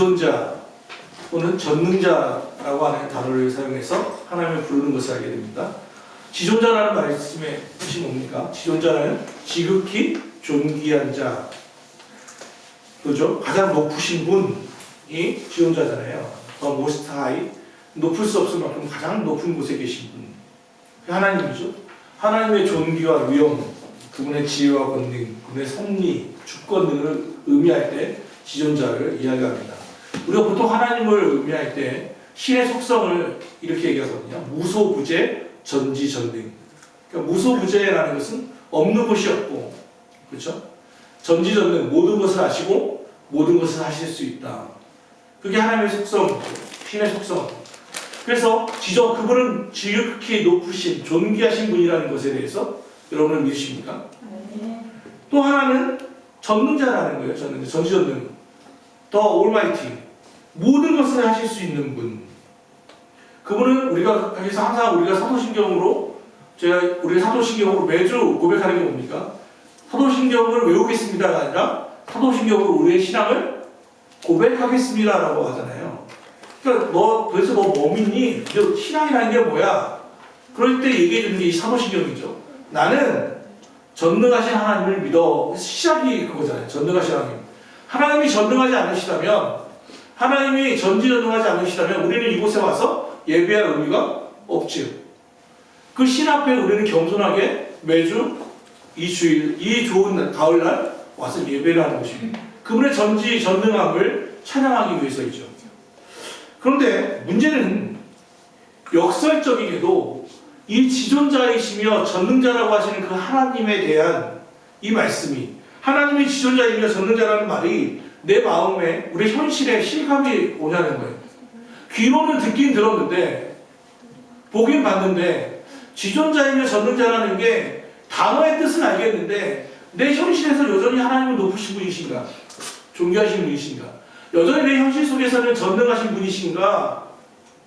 지존자 또는 전능자라고 하는 단어를 사용해서 하나님을 부르는 것을 알게 됩니다. 지존자라는 말씀의 뜻이 뭡니까? 지존자는 지극히 존귀한 자, 그죠? 가장 높으신 분이 지존자잖아요. 더 모스트 하이, 높을 수 없을 만큼 가장 높은 곳에 계신 분, 하나님이죠. 하나님의 존귀와 위엄, 그분의 지혜와 권능, 그분의 섭리, 주권 등을 의미할 때 지존자를 이야기합니다. 우리가 보통 하나님을 의미할 때 신의 속성을 이렇게 얘기하거든요. 무소부재, 전지전능. 그러니까 무소부재라는 것은 없는 것이 없고, 그렇죠? 전지전능, 모든 것을 아시고 모든 것을 하실 수 있다. 그게 하나님의 속성, 신의 속성. 그래서 그분은 지극히 높으신, 존귀하신 분이라는 것에 대해서 여러분은 믿으십니까? 또 하나는 전능자라는 거예요. 전지전능. 더 올마이티. 모든 것을 하실 수 있는 분. 그분은 우리가 여기서 항상 우리가 사도신경으로 우리가 사도신경으로 매주 고백하는 게 뭡니까? 사도신경을 외우겠습니다가 아니라 사도신경으로 우리의 신앙을 고백하겠습니다라고 하잖아요. 그러니까 도대체 너 뭐 믿니? 너 신앙이라는 게 뭐야? 그럴 때 얘기해 주는 게 이 사도신경이죠. 나는 전능하신 하나님을 믿어. 시작이 그거잖아요. 전능하신 하나님. 하나님이 전능하지 않으시다면, 하나님이 전지전능하지 않으시다면 우리는 이곳에 와서 예배할 의미가 없지요. 그 신 앞에 우리는 겸손하게 매주 이 주일, 이 좋은 가을날 와서 예배를 하는 것입니다. 그분의 전지전능함을 찬양하기 위해서이죠. 그런데 문제는 역설적이게도 이 지존자이시며 전능자라고 하시는 그 하나님에 대한 이 말씀이, 하나님이 지존자이며 전능자라는 말이 내 마음에, 우리 현실에 실감이 오냐는 거예요. 귀로는 듣긴 들었는데, 보긴 봤는데, 지존자이며 전능자라는 게 단어의 뜻은 알겠는데, 내 현실에서 여전히 하나님은 높으신 분이신가? 존귀하신 분이신가? 여전히 내 현실 속에서는 전능하신 분이신가?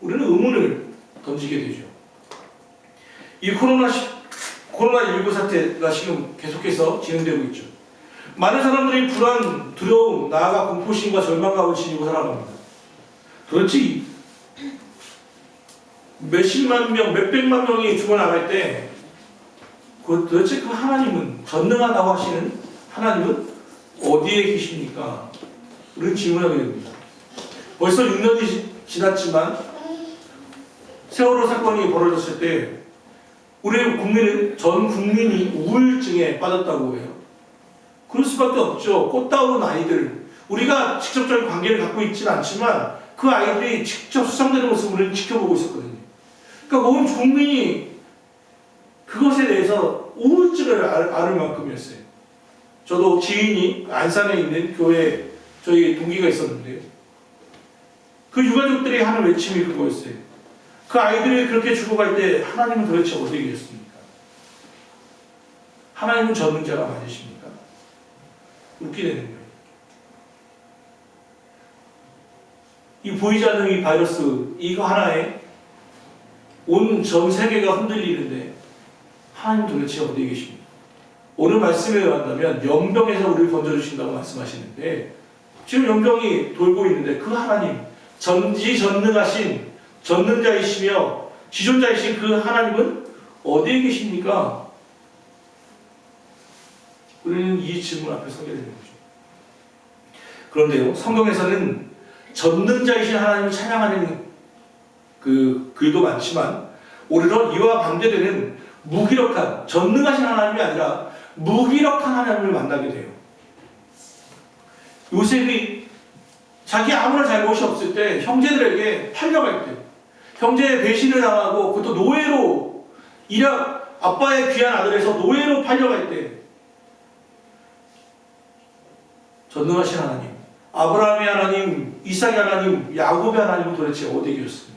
우리는 의문을 던지게 되죠. 이 코로나19 사태가 지금 계속해서 진행되고 있죠. 많은 사람들이 불안, 두려움, 나아가 공포심과 절망감을 지니고 살아갑니다. 도대체 몇십만 명, 몇백만 명이 죽어나갈 때 도대체 그 하나님은, 전능하다고 하시는 하나님은 어디에 계십니까? 우리는 질문하게 됩니다. 벌써 6년이 지났지만 세월호 사건이 벌어졌을 때 우리 전 국민이 우울증에 빠졌다고 해요. 그럴 수밖에 없죠. 꽃다운 아이들, 우리가 직접적인 관계를 갖고 있지는 않지만 그 아이들이 직접 수상되는 모습을 우리는 지켜보고 있었거든요. 그러니까 온 국민이 그것에 대해서 우울증을 앓을 만큼이었어요. 저도 지인이 안산에 있는 교회에 저희 동기가 있었는데요. 그 유가족들이 하는 외침이 그거였어요. 그 아이들이 그렇게 죽어갈 때 하나님은 도대체 어디에 계셨습니까? 하나님은 전능자가 맞으십니까? 웃기게 되는 거예요. 이 보이지 않는 이 바이러스, 이거 하나에 온 전 세계가 흔들리는데 하나님 도대체 어디에 계십니까? 오늘 말씀에 의한다면 연병에서 우리를 건져주신다고 말씀하시는데 지금 연병이 돌고 있는데 그 하나님, 전지전능하신 전능자이시며 지존자이신 그 하나님은 어디에 계십니까? 우리는 이 질문 앞에 서게 되는 거죠. 그런데요, 성경에서는 전능자이신 하나님을 찬양하는 그 글도 많지만 오히려 이와 반대되는 무기력한, 전능하신 하나님이 아니라 무기력한 하나님을 만나게 돼요. 요셉이 자기 아무런 잘못이 없을 때 형제들에게 팔려갈 때, 형제의 배신을 당하고 그것도 노예로, 아빠의 귀한 아들에서 노예로 팔려갈 때 전능하신 하나님, 아브라함의 하나님, 이삭의 하나님, 야곱의 하나님은 도대체 어디에 계셨습니까?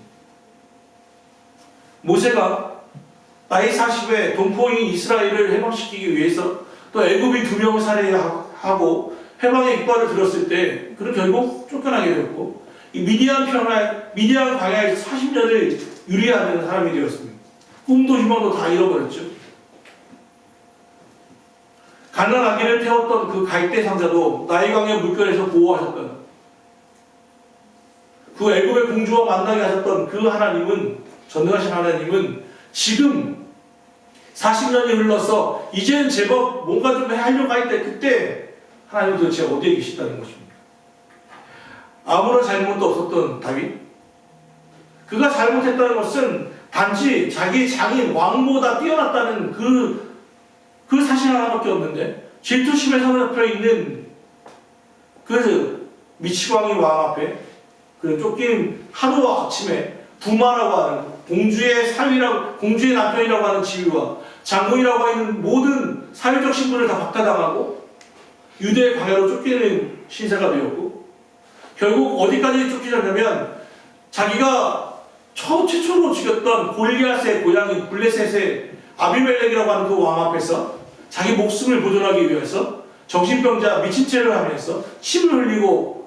모세가 나이 40에 동포인 이스라엘을 해방시키기 위해서 또 애굽인 2명을 살해하고 해방의 이빨을 들었을 때 그는 결국 쫓겨나게 되었고, 이 미디안 광야에서 40년을 유리하는 사람이 되었습니다. 꿈도 희망도 다 잃어버렸죠. 가나안 아기를 태웠던 그 갈대 상자도 나일 강의 물결에서 보호하셨던, 그 애굽의 공주와 만나게 하셨던 그 하나님은, 전능하신 하나님은 지금 40년이 흘러서 이제는 제법 뭔가 좀 하려고 할 때, 그때 하나님은 도대체 어디에 계시다는 것입니다. 아무런 잘못도 없었던 다윗, 그가 잘못했다는 것은 단지 자기 장인 왕보다 뛰어났다는 그 사실 하나밖에 없는데, 질투심에 사로잡혀 있는 그 미치광이 왕 앞에 그 쫓긴 하루 아침에 부마라고 하는 공주의 사위라고, 공주의 남편이라고 하는 지위와 장군이라고 하는 모든 사회적 신분을 다 박탈당하고 유대의 광야로 쫓기는 신세가 되었고, 결국 어디까지 쫓기냐면 자기가 최초로 죽였던 골리앗의 고향인 블레셋의 아비멜렉이라고 하는 그 왕 앞에서 자기 목숨을 보존하기 위해서 정신병자 미친 채를 하면서 침을 흘리고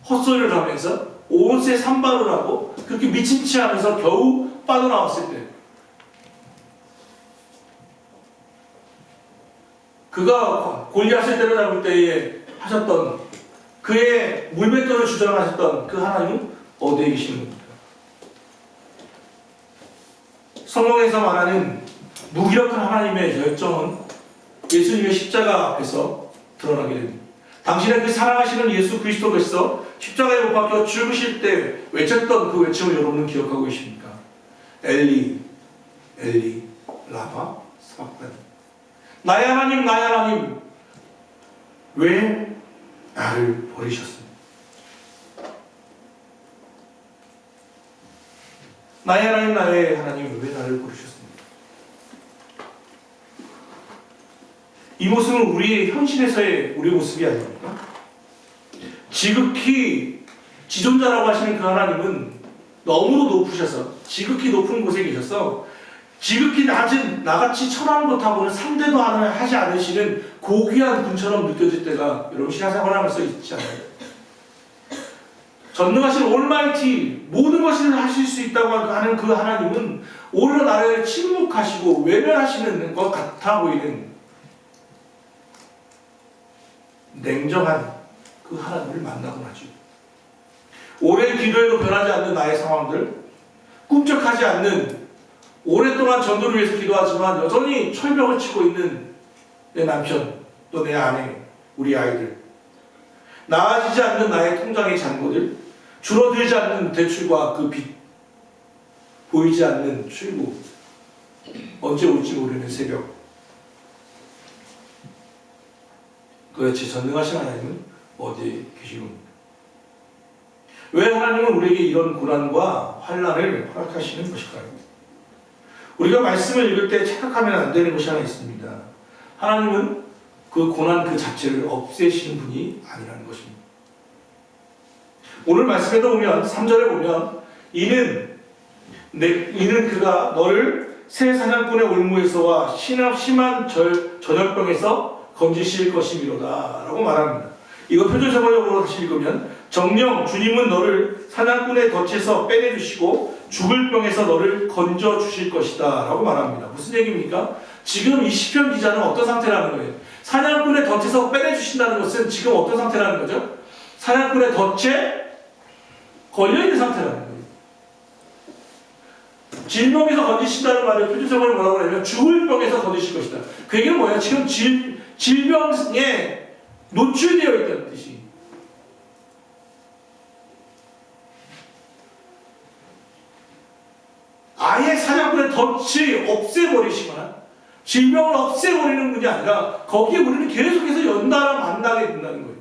헛소리를 하면서 온세 산발을 하고 그렇게 미친 채 하면서 겨우 빠져나왔을 때, 그가 골리앗을 때려잡을 때에 하셨던 그의 물맷돌을 주장하셨던 그 하나님은 어디에 계시는 겁니까? 성경에서 말하는 무기력한 하나님의 열정은 예수님의 십자가 앞에서 드러나게 됩니다. 당신의 그 사랑하시는 예수 그리스도께서 십자가에 못 박혀 죽으실 때 외쳤던 그 외침을 여러분은 기억하고 계십니까? 엘리, 엘리, 라마 사박다니. 나의 하나님, 나의 하나님, 왜 나를 버리셨습니까? 나의 하나님, 나의 하나님, 왜 나를 버리셨습니까? 이 모습은 우리 현실에서의 우리 모습이 아닙니까? 지극히 지존자라고 하시는 그 하나님은 너무도 높으셔서, 지극히 높은 곳에 계셔서 지극히 낮은 나같이 천한 것하고는 상대도 하지 않으시는 고귀한 분처럼 느껴질 때가 여러분 신앙생활 하면서 있지 않아요? 전능하신 올마이티, 모든 것을 하실 수 있다고 하는 그 하나님은 오히려 나를 침묵하시고 외면하시는 것 같아 보이는 냉정한 그 하나님을 만나고 나죠. 오랜 기도에도 변하지 않는 나의 상황들, 꿈쩍하지 않는, 오랫동안 전도를 위해서 기도하지만 여전히 철벽을 치고 있는 내 남편, 또 내 아내, 우리 아이들, 나아지지 않는 나의 통장의 잔고들, 줄어들지 않는 대출과 그 빚, 보이지 않는 출구, 언제 올지 모르는 새벽, 도대체 전능하신 하나님은 어디에 계신 겁니까? 왜 하나님은 우리에게 이런 고난과 환난을 허락하시는 것일까요? 우리가 말씀을 읽을 때 착각하면 안 되는 것이 하나 있습니다. 하나님은 그 고난 그 자체를 없애시는 분이 아니라는 것입니다. 오늘 말씀에도 보면 3절에 보면 이는 그가 너를 새 사냥꾼의 올무에서와 심한 전염병에서 건지실 것이미로다 라고 말합니다. 이거 표준세번역으로 다시 읽으면 정녕 주님은 너를 사냥꾼의 덫에서 빼내주시고 죽을 병에서 너를 건져주실 것이다 라고 말합니다. 무슨 얘기입니까? 지금 이 시편 기자는 어떤 상태라는 거예요? 사냥꾼의 덫에서 빼내주신다는 것은 지금 어떤 상태라는 거죠? 사냥꾼의 덫에 걸려있는 상태라는 거예요. 질병에서 건지신다는 말을 표준세번역으로 뭐라고 하냐면 죽을 병에서 건지실 것이다. 그 얘기는 뭐예요? 지금 질병에 노출되어 있다는 뜻이. 아예 사냥꾼의 덫을 없애버리시거나 질병을 없애버리는 분이 아니라 거기에 우리는 계속해서 연달아 만나게 된다는 거예요.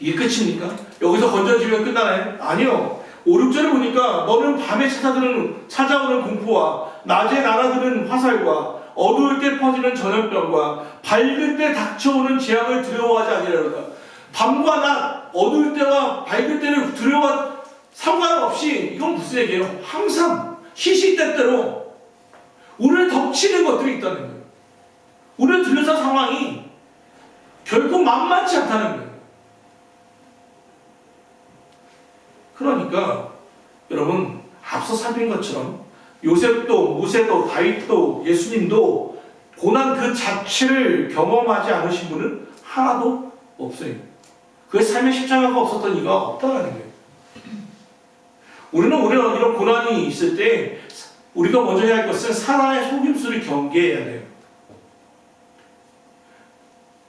이게 끝입니까? 여기서 건져지면 끝나나요? 아니요. 5, 6절을 보니까 너는 밤에 찾아오는 공포와 낮에 날아드는 화살과 어두울 때 퍼지는 전염병과 밝을 때 닥쳐오는 재앙을 두려워하지 아니하리로다. 밤과 낮, 어두울 때와 밝을 때를 두려워 상관없이, 이건 무슨 얘기예요? 항상 시시때때로 우리를 덮치는 것들이 있다는 거예요. 우리를 둘러싼 상황이 결코 만만치 않다는 거예요. 그러니까 여러분, 앞서 살핀 것처럼 요셉도, 모세도, 다윗도, 예수님도 고난 그 자체를 경험하지 않으신 분은 하나도 없어요. 그의 삶의 십자가가 없었던 이가 없다는 거예요. 우리는 이런 고난이 있을 때 우리가 먼저 해야 할 것은 사나의 속임수를 경계해야 돼요.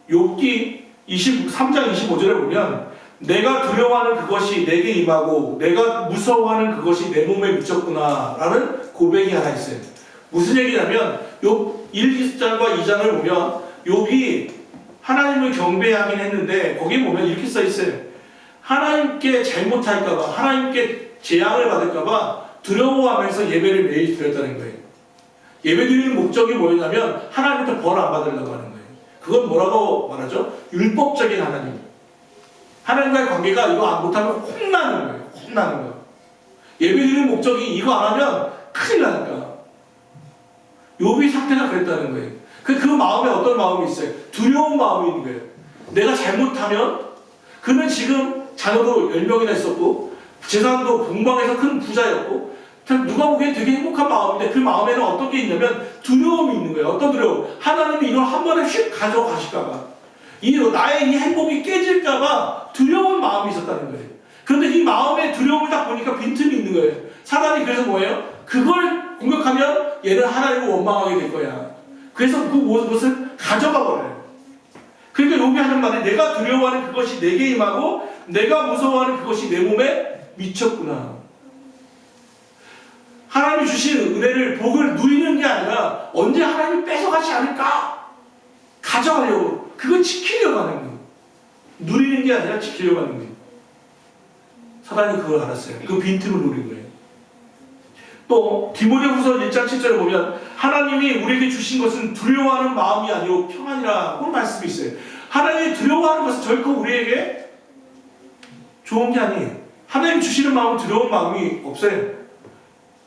욥기 23장 25절에 보면 내가 두려워하는 그것이 내게 임하고 내가 무서워하는 그것이 내 몸에 미쳤구나 라는 고백이 하나 있어요. 무슨 얘기냐면 욥 1장과 2장을 보면 욥이 하나님을 경배하긴 했는데 거기에 보면 이렇게 써 있어요. 하나님께 잘못할까봐 하나님께 재앙을 받을까봐 두려워하면서 예배를 매일 드렸다는 거예요. 예배 드리는 목적이 뭐였냐면 하나님한테 벌 안 받으려고 하는 거예요. 그건 뭐라고 말하죠? 율법적인 하나님. 하나님과의 관계가 이거 안 못하면 혼나는 거예요. 혼나는 거예요. 예배 드리는 목적이 이거 안 하면 큰일 나니까. 욥의 상태가 그랬다는 거예요. 그 마음에 어떤 마음이 있어요? 두려운 마음이 있는 거예요. 내가 잘못하면 그는 지금 자녀도 10명이나 있었고 재산도 분방해서 큰 부자였고 누가 보기엔 되게 행복한 마음인데 그 마음에는 어떤 게 있냐면 두려움이 있는 거예요. 어떤 두려움? 하나님이 이걸 한 번에 휙 가져가실까봐 나의 이 행복이 깨질까봐 두려운 마음이 있었다는 거예요. 그런데 이 마음의 두려움을 딱 보니까 빈틈이 있는 거예요. 사단이 그래서 뭐예요? 그걸 공격하면 얘는 하나님을 원망하게 될 거야. 그래서 그 무엇을 가져가 버려요. 그러니까 욥이 하는 말이 내가 두려워하는 그것이 내게 임하고 내가 무서워하는 그것이 내 몸에 미쳤구나. 하나님이 주신 은혜를 복을 누리는 게 아니라 언제 하나님이 뺏어가지 않을까? 가져가려고 그걸 지키려고 하는 거예요. 누리는 게 아니라 지키려고 하는 거예요. 사단이 그걸 알았어요. 그 빈틈을 노린 거예요. 또 디모데후서 1장 7절에 보면 하나님이 우리에게 주신 것은 두려워하는 마음이 아니고 평안이라고 말씀이 있어요. 하나님이 두려워하는 것은 결코 우리에게 좋은 게 아니에요. 하나님 주시는 마음은 두려운 마음이 없어요.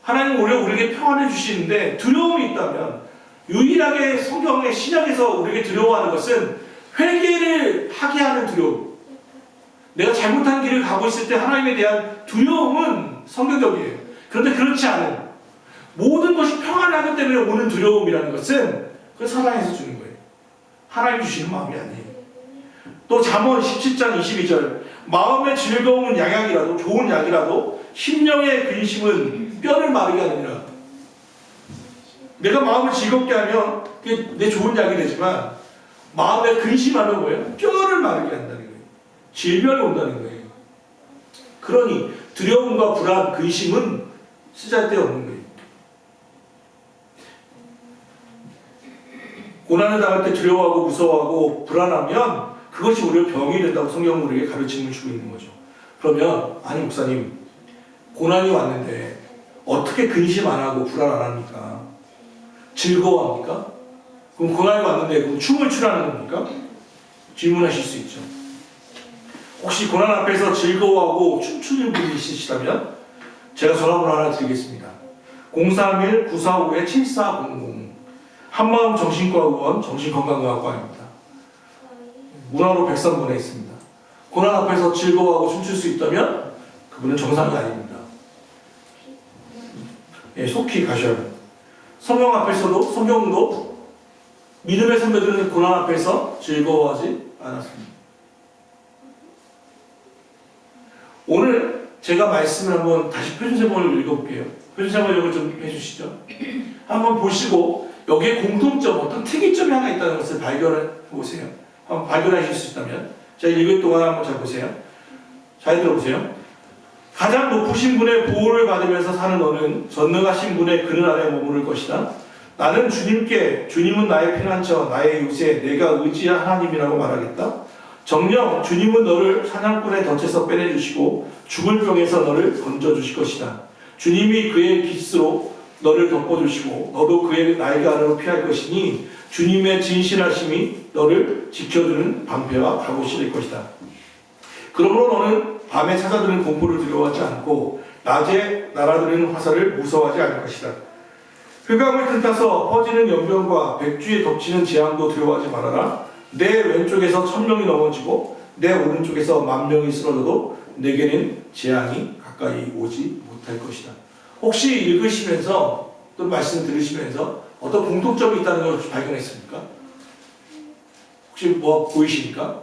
하나님은 오히려 우리에게 평안을 주시는데 두려움이 있다면 유일하게 성경의 신약에서 우리에게 두려워하는 것은 회개를 하게 하는 두려움. 내가 잘못한 길을 가고 있을 때 하나님에 대한 두려움은 성경적이에요. 그런데 그렇지 않은 모든 것이 평안하기 때문에 오는 두려움이라는 것은 그 사랑에서 주는 거예요. 하나님 주시는 마음이 아니에요. 또 잠언 17장 22절 마음의 즐거움은 양약이라도 좋은 약이라도 심령의 근심은 뼈를 마르게 하느니라. 내가 마음을 즐겁게 하면 그게 내 좋은 약이 되지만 마음에 근심하면 뭐예요? 뼈를 마르게 한다는 거예요. 질병이 온다는 거예요. 그러니 두려움과 불안, 근심은 쓰잘데없는 거예요. 고난을 당할 때 두려워하고 무서워하고 불안하면 그것이 오히려 병이 된다고 성경은 우리에게 가르침을 주고 있는 거죠. 그러면 아니 목사님 고난이 왔는데 어떻게 근심 안 하고 불안 안 합니까? 즐거워합니까? 그럼 고난이 왔는데 그럼 춤을 추라는 겁니까? 질문하실 수 있죠. 혹시 고난 앞에서 즐거워하고 춤추는 분이 있으시다면 제가 전화번호 하나 드리겠습니다. 031-945-7400 한마음 정신과 의원 정신건강의학과입니다. 문화로 103분에 있습니다. 고난 앞에서 즐거워하고 춤출 수 있다면 그분은 정상이 아닙니다. 예, 속히 가셔야 합니다. 성경 앞에서도 성경도 믿음의 선배들은 고난 앞에서 즐거워하지 않았습니다. 오늘 제가 말씀을 한번 다시 표준세번을 읽어볼게요. 표준세번을 좀 해주시죠. 한번 보시고 여기에 공통점, 어떤 특이점이 하나 있다는 것을 발견해 보세요. 한번 발견하실 수 있다면 제가 읽을 동안 한번 잘 보세요. 잘 들어보세요. 가장 높으신 분의 보호를 받으면서 사는 너는 전능하신 분의 그늘 아래 머무를 것이다. 나는 주님은 나의 피난처, 나의 요새, 내가 의지한 하나님이라고 말하겠다. 정녕 주님은 너를 사냥꾼의 덫에서 빼내주시고 죽을 병에서 너를 건져주실 것이다. 주님이 그의 깃으로 너를 덮어주시고 너도 그의 날개 아래로 피할 것이니 주님의 진실하심이 너를 지켜주는 방패와 갑옷이 될 것이다. 그러므로 너는 밤에 찾아드는 공포를 두려워하지 않고 낮에 날아드는 화살을 무서워하지 않을 것이다. 흑암을 틈타서 퍼지는 연병과 백주에 덮치는 재앙도 두려워하지 말아라. 내 왼쪽에서 1000명이 넘어지고 내 오른쪽에서 10,000명이 쓰러져도 내게는 재앙이 가까이 오지 못할 것이다. 혹시 읽으시면서 또 말씀 들으시면서 어떤 공통점이 있다는 걸 혹시 발견했습니까? 혹시 뭐 보이십니까?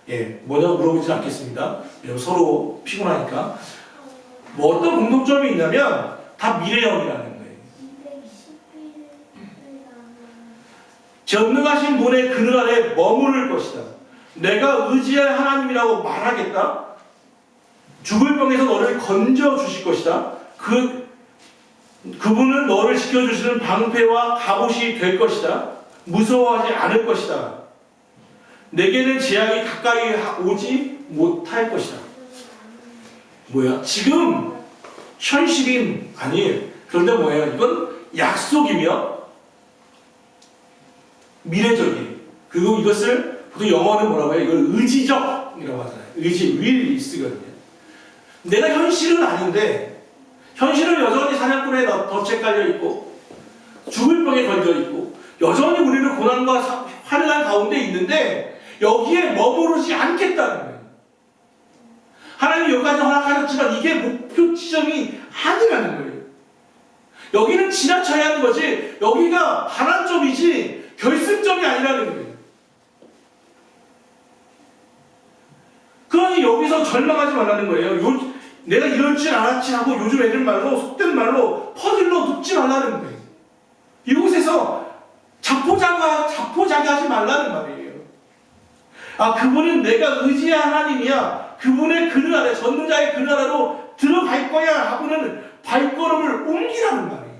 예, 뭐냐고 물어보진 않겠습니다. 서로 피곤하니까. 뭐 어떤 공통점이 있냐면 다 미래형이라는 거예요. 전능하신 분의 그늘 아래 머무를 것이다. 내가 의지할 하나님이라고 말하겠다. 죽을 병에서 너를 건져 주실 것이다. 그분은 너를 지켜주시는 방패와 갑옷이 될 것이다. 무서워하지 않을 것이다. 내게는 재앙이 가까이 오지 못할 것이다. 뭐야? 지금 현실인 아니에요. 그런데 뭐예요? 이건 약속이며 미래적이에요. 그리고 이것을 보통 영어는 뭐라고 해요? 이걸 의지적이라고 하잖아요. 의지, will is거든요. 내가 현실은 아닌데 현실은 여전히 사냥꾼에 덫에 깔려 있고 죽을 병에 걸려 있고 여전히 우리는 고난과 환난 가운데 있는데 여기에 머무르지 않겠다는 거예요. 하나님이 여기까지 허락하셨지만 이게 목표 지점이 아니라는 거예요. 여기는 지나쳐야 하는 거지 여기가 반환점이지 결승점이 아니라는 거예요. 그러니 여기서 절망하지 말라는 거예요. 내가 이럴 줄 알았지 하고 요즘 애들 말로 속된 말로 퍼즐로 눕지 말라는 거예요. 이곳에서 자포자기하지 말라는 말이에요. 아, 그분은 내가 의지한 하나님이야. 그분의 그늘 아래, 전능자의 그늘 아래로 들어갈 거야 하고는 발걸음을 옮기라는 말이에요.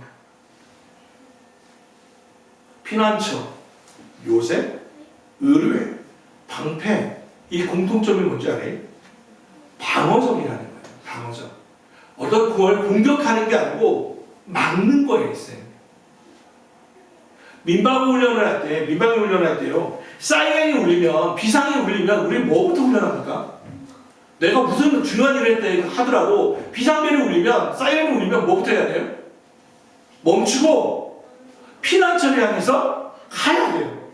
피난처, 요새, 의뢰, 방패, 이 공통점이 뭔지 알아요? 방어적이라는 거예요. 방어적. 어떤 걸 공격하는 게 아니고 막는 거예요. 민방위 훈련을 할 때요. 사이렌이 울리면, 비상이 울리면 우리 뭐부터 훈련합니까? 내가 무슨 중요한 일을 했다 하더라도 비상벨이 울리면, 사이렌이 울리면 뭐부터 해야 돼요? 멈추고 피난처를 향해서 가야 돼요.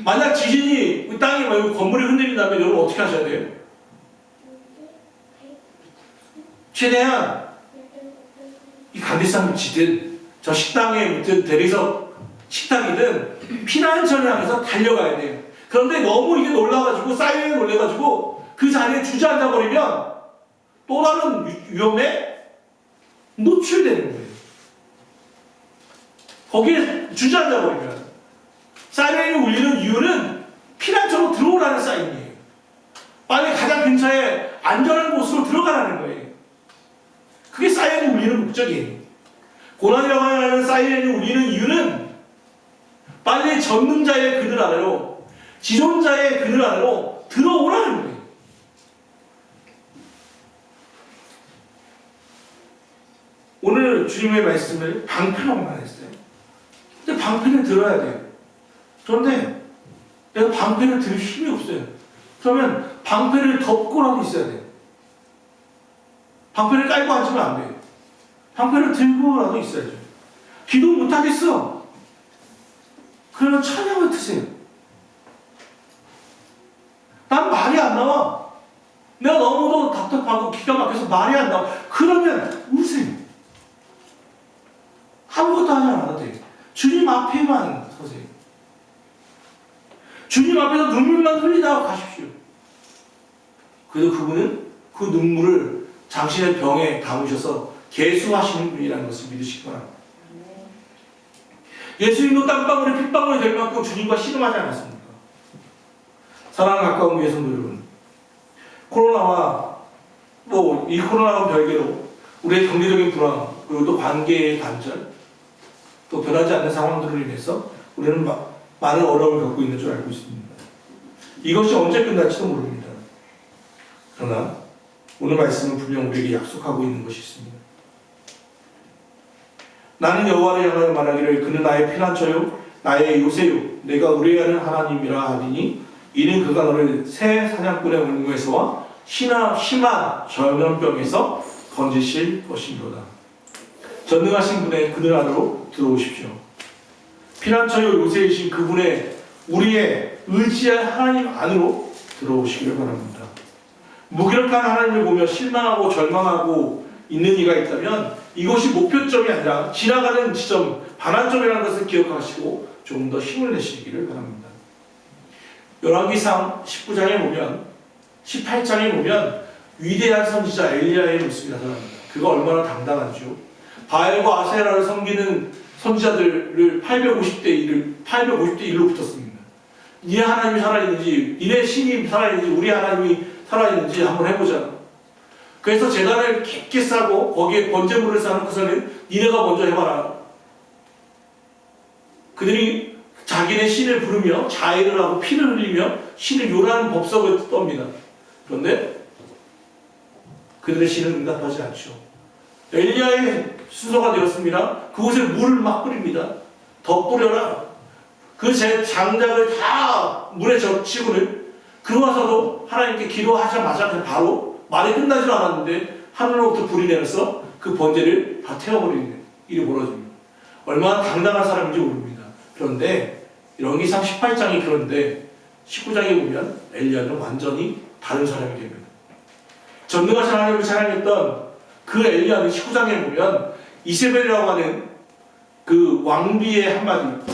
만약 지진이 땅이 말고 건물이 흔들린다면 여러분 어떻게 하셔야 돼요? 최대한 이 간디산 밑이든 저 식당에 묻든 대리석 식당이든 피난처를 향해서 달려가야 돼요. 그런데 너무 이게 놀라가지고 사이렌이 놀래가지고 그 자리에 주저앉아 버리면 또 다른 위험에 노출되는 거예요. 거기에 주저앉아 버리면 사이렌이 울리는 이유는 피난처로 들어오라는 사인이에요. 빨리 가장 근처에 안전한 곳으로 들어가라는 거예요. 그게 사이렌이 울리는 목적이에요. 고난이라고 하는 사이렌이 울리는 이유는 빨리 전능자의 그늘 아래로, 지존자의 그늘 아래로 들어오라는 거예요. 오늘 주님의 말씀을 방패라고 말했어요. 근데 방패를 들어야 돼요. 그런데 내가 방패를 들 힘이 없어요. 그러면 방패를 덮고라도 있어야 돼요. 방패를 깔고 앉으면 안 돼요. 방패를 들고라도 있어야죠. 기도 못하겠어. 그러면 찬양을 트세요. 난 말이 안 나와. 내가 너무도 답답하고 기가 막혀서 말이 안 나와. 그러면 우세요. 아무것도 하지 않아도 돼요. 주님 앞에만 서세요. 주님 앞에서 눈물만 흘리다가 가십시오. 그래도 그분은 그 눈물을 당신의 병에 담으셔서 계수하시는 분이라는 것을 믿으시기 바랍니다. 예수님도 땀방울이 핏방울이 될 만큼 주님과 씨름하지 않았습니까? 사랑하는 가까운 교회 성도 여러분, 코로나와 이 코로나와 별개로 우리의 경제적인 불안, 그리고 또 관계의 단절, 또 변하지 않는 상황들로 인해서 우리는 많은 어려움을 겪고 있는 줄 알고 있습니다. 이것이 언제 끝날지도 모릅니다. 그러나 오늘 말씀은 분명 우리에게 약속하고 있는 것이 있습니다. 나는 여호와를 향하여 말하기를 그는 나의 피난처요 나의 요새요 내가 의뢰하는 하나님이라 하리니 이는 그가 너를 새 사냥꾼의 올무에서와 심한 전염병에서 건지실 것이로다. 전능하신 분의 그늘 아래로 들어오십시오. 피난처요 요새이신 그분의 우리의 의지할 하나님 안으로 들어오시기를 바랍니다. 무기력한 하나님을 보며 실망하고 절망하고 있는 이가 있다면 이것이 목표점이 아니라 지나가는 지점, 반환점이라는 것을 기억하시고 조금 더 힘을 내시기를 바랍니다. 열왕기상 19장에 보면 18장에 보면 위대한 선지자 엘리야의 모습이 나타납니다. 그가 얼마나 당당한지요. 바알과 아세라를 섬기는 선지자들을 850대 1로 붙였습니다. 니네 하나님이 살아있는지, 니네 신이 살아있는지, 우리 하나님이 살아있는지 한번 해보자. 그래서 제단을 깊게 싸고 거기에 번제물을 쌓는 것은 니네가 먼저 해봐라. 그들이 자기네 신을 부르며 자해를 하고 피를 흘리며 신을 요란한 법석을 떱니다. 그런데 그들의 신은 응답하지 않죠. 엘리야의 순서가 되었습니다. 그곳에 물을 막 뿌립니다. 더 뿌려라. 그 제 장작을 다 물에 적시고는 그러고서도 하나님께 기도하자마자 그냥 바로 말이 끝나지 않았는데 하늘로부터 불이 내려서 그 번제를 다 태워버리는 일이 벌어집니다. 얼마나 당당한 사람인지 모릅니다. 그런데 여기상 18장이 그런데 19장에 보면 엘리야는 완전히 다른 사람이 됩니다. 전능하신 하나님을 찬양했던 그 엘리야는 19장에 보면 이세벨이라고 하는 그 왕비의 한마디,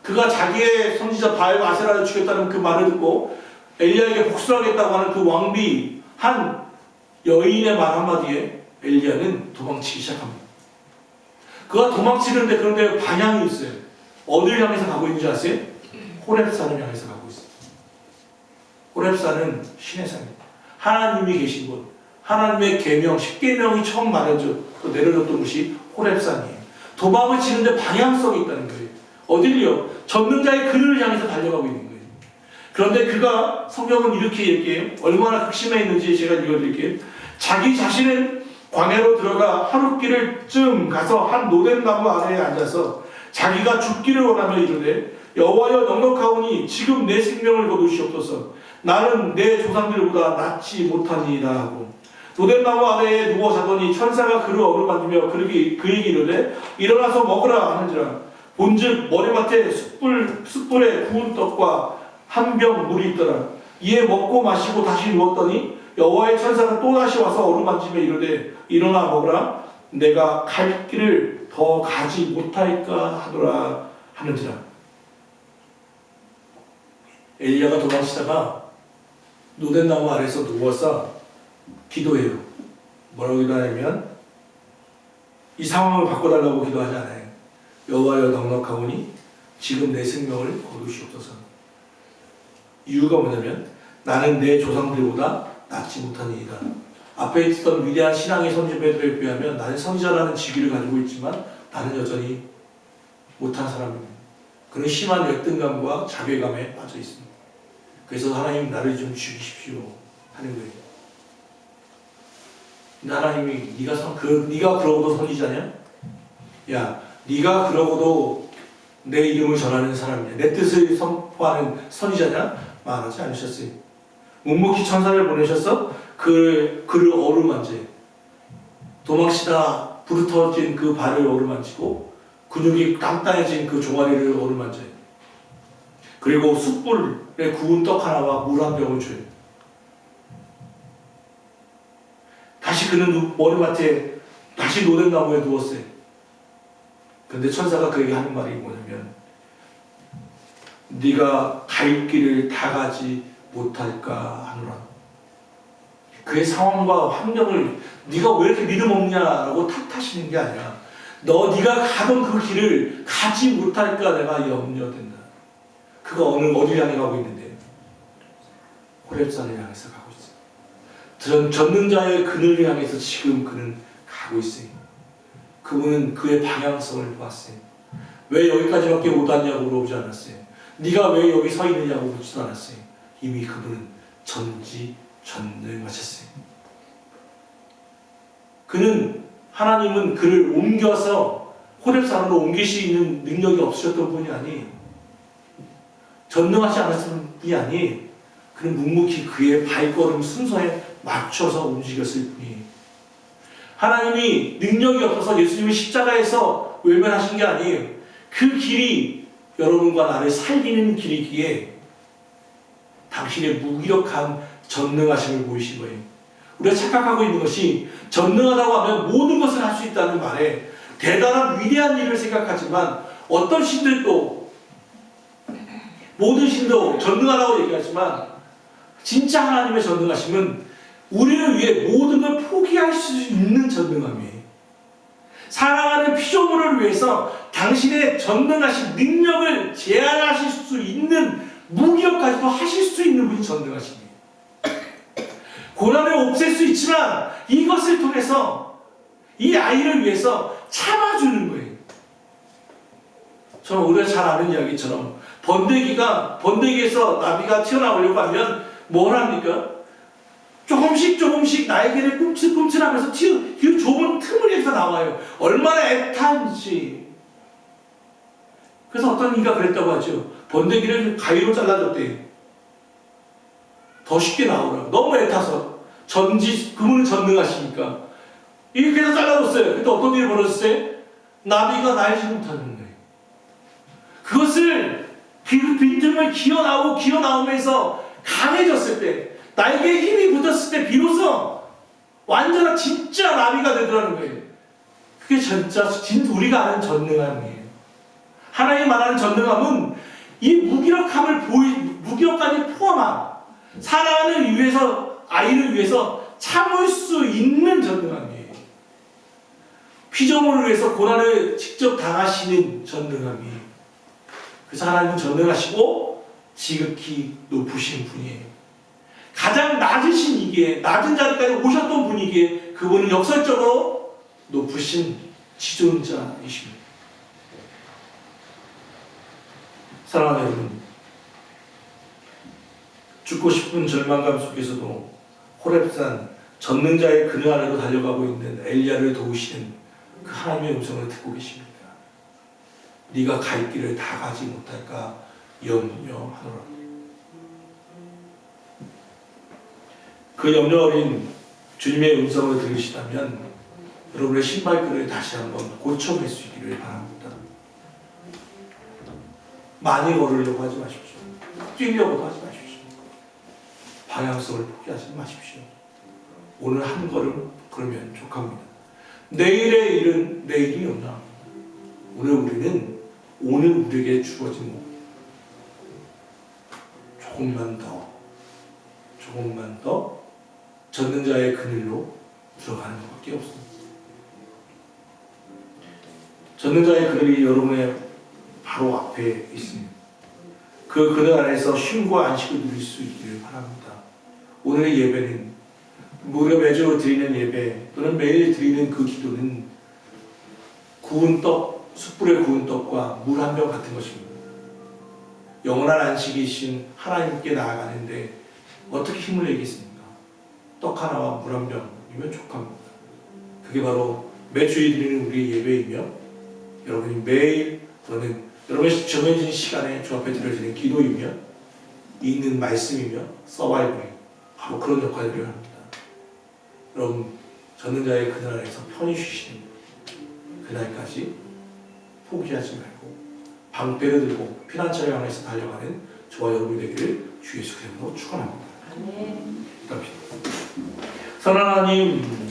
그가 자기의 선지자 바알과 아세라를 죽였다는 그 말을 듣고 엘리야에게 복수하겠다고 하는 그 왕비 한 여인의 말 한마디에 엘리야는 도망치기 시작합니다. 그가 도망치는데 그런데 방향이 있어요. 어디를 향해서 가고 있는지 아세요? 호렙산을 향해서 가고 있어요. 호렙산은 신의 산입니다. 하나님이 계신 곳, 하나님의 계명, 10계명이 처음 내려졌던 곳이 호렙산이에요. 도망을 치는데 방향성이 있다는 거예요. 어딜요? 전능자의 그늘을 향해서 달려가고 있는 거예요. 그런데 그가 성경은 이렇게 얘기해요. 얼마나 극심해 있는지 제가 읽어드릴게요. 자기 자신은 광야로 들어가 하룻길을쯤 가서 한 노덴나무 아래에 앉아서 자기가 죽기를 원하며 이르되 여호와여 넉넉하오니 지금 내 생명을 거두시옵소서. 나는 내 조상들보다 낫지 못하니이다 하고 노덴나무 아래에 누워 자더니 천사가 그를 어루만지며 그에게 이르되 일어나서 먹으라 하는지라. 본즉 머리맡에 숯불에 구운 떡과 한 병 물이 있더라. 이에 먹고 마시고 다시 누웠더니 여호와의 천사가 또다시 와서 어루만지며 이르되 일어나 먹으라. 내가 갈 길을 더 가지 못할까 하더라 하는지라. 엘리야가 도망치다가 노덴나무 아래에서 누워서 기도해요. 뭐라고 기도하냐면 이 상황을 바꿔달라고 기도하지 않아요. 여호와여 넉넉하오니 지금 내 생명을 거두시옵소서. 이유가 뭐냐면 나는 내 조상들보다 낫지 못하니이다. 앞에 있었던 위대한 신앙의 선지자들에 비하면 나는 선지자라는 직위를 가지고 있지만 나는 여전히 못한 사람입니다. 그는 심한 열등감과 자괴감에 빠져 있습니다. 그래서 하나님 나를 좀 죽이십시오 하는 거예요. 하나님이 네가 그러고도 선지자냐? 야, 네가 그러고도 내 이름을 전하는 사람이냐? 내 뜻을 선포하는 선지자냐? 말하지 않으셨어요. 묵묵히 천사를 보내셔서 그를 어루만져 도망치다 부르터진 그 발을 어루만지고 근육이 깜깜해진 그 종아리를 어루만져요. 그리고 숯불에 구운 떡 하나와 물 한 병을 줘요. 다시 그는 머리맡에 다시 노덴나무에 누웠어요. 그런데 천사가 그에게 하는 말이 뭐냐면 네가 갈 길을 다 가지 못할까 하노라. 그의 상황과 환경을 네가 왜 이렇게 믿음 없냐라고 탓하시는 게 아니라 네가 가던 그 길을 가지 못할까 내가 염려된다. 그가 어디를 향해 가고 있는데 호렙산을 향해서 가고 있어요. 전능자의 그늘을 향해서 지금 그는 가고 있어요. 그분은 그의 방향성을 보았어요. 왜 여기까지밖에 못 왔냐고 물어보지 않았어요. 네가 왜 여기 서 있느냐고 묻지도 않았어요. 이미 그분은 전지전능하셨어요. 하나님은 그를 옮겨서 호렙산으로 옮길 수 있는 능력이 없으셨던 분이 아니에요. 전능하지 않았던 분이 아니에요. 그는 묵묵히 그의 발걸음 순서에 맞춰서 움직였을 뿐이에요. 하나님이 능력이 없어서 예수님이 십자가에서 외면하신 게 아니에요. 그 길이 여러분과 나를 살리는 길이기에 당신의 무기력한 전능하심을 보이신 거예요. 우리가 착각하고 있는 것이 전능하다고 하면 모든 것을 할 수 있다는 말에 대단한 위대한 일을 생각하지만 어떤 신들도 모든 신도 전능하다고 얘기하지만 진짜 하나님의 전능하심은 우리를 위해 모든 걸 포기할 수 있는 전능함이에요. 사랑하는 피조물을 위해서 당신의 전능하신 능력을 제한하실 수 있는 무기력까지도 하실 수 있는 분이 전능하십니다. 고난을 없앨 수 있지만 이것을 통해서 이 아이를 위해서 참아주는 거예요. 저는 우리가 잘 아는 이야기처럼 번데기에서 나비가 튀어나오려고 하면 뭘 합니까? 조금씩 날개를 꿈틀꿈틀하면서 그 좁은 틈을 해서 나와요. 얼마나 애타는지. 그래서 어떤 이가 그랬다고 하죠. 번데기를 가위로 잘라줬대요. 더 쉽게 나오라고. 너무 애타서. 그분은 전능하시니까. 이렇게 해서 잘라줬어요. 그때 어떤 일이 벌어졌어요? 나비가 날지 못하는 거예요. 그것을 빈틈을 기어나오면서 강해졌을 때, 날개에 힘이 붙었을 때 비로소 완전한 진짜 나비가 되더라는 거예요. 그게 진짜 우리가 아는 전능함이에요. 하나님 말하는 전능함은 이 무기력까지 포함한 사랑하는 아이를 위해서 참을 수 있는 전능함이에요. 피조물을 위해서 고난을 직접 당하시는 전능함이에요. 그래서 하나님은 전능하시고 지극히 높으신 분이에요. 가장 낮은 자리까지 오셨던 분이기에 그분은 역설적으로 높으신 지존자이십니다. 사랑하는 여러분, 죽고 싶은 절망감 속에서도 호렙산 전능자의 그늘 아래로 달려가고 있는 엘리야를 도우시는 그 하나님의 음성을 듣고 계십니다. 네가 갈 길을 다 가지 못할까 염려하노라. 그 염려 어린 주님의 음성을 들으시다면 여러분의 신발끈을 다시 한번 고쳐낼 수 있기를 바랍니다. 많이 걸으려고 하지 마십시오. 뛰려고 하지 마십시오. 방향성을 포기하지 마십시오. 오늘 한 걸음 그러면 족합니다. 내일의 일은 내일이 없나. 오늘 우리에게 주어진 조금만 더 전능자의 그늘로 들어가는 것밖에 없습니다. 전능자의 그늘이 여러분의 바로 앞에 있습니다. 그 그늘 안에서 쉼과 안식을 누릴 수 있기를 바랍니다. 오늘의 예배는 우리가 매주 드리는 예배 또는 매일 드리는 그 기도는 구운 떡, 숯불에 구운 떡과 물 한 병 같은 것입니다. 영원한 안식이신 하나님께 나아가는데 어떻게 힘을 내겠습니까? 떡 하나와 물 한 병이면 족합니다. 그게 바로 매주일 드리는 우리의 예배이며 여러분이 매일 또는 여러분이 정해진 시간에 주 앞에 드려지는 기도이며 읽는 말씀이며 서바이벌이 바로 그런 역할을 합니다. 여러분 전능자의 그늘 안에서 편히 쉬시는 그날까지 포기하지 말고 방패를 들고 피난처를 향해서 달려가는 저와 여러분이 되기를 주 예수 그리스도로 축원합니다. 네. 선한 하나님,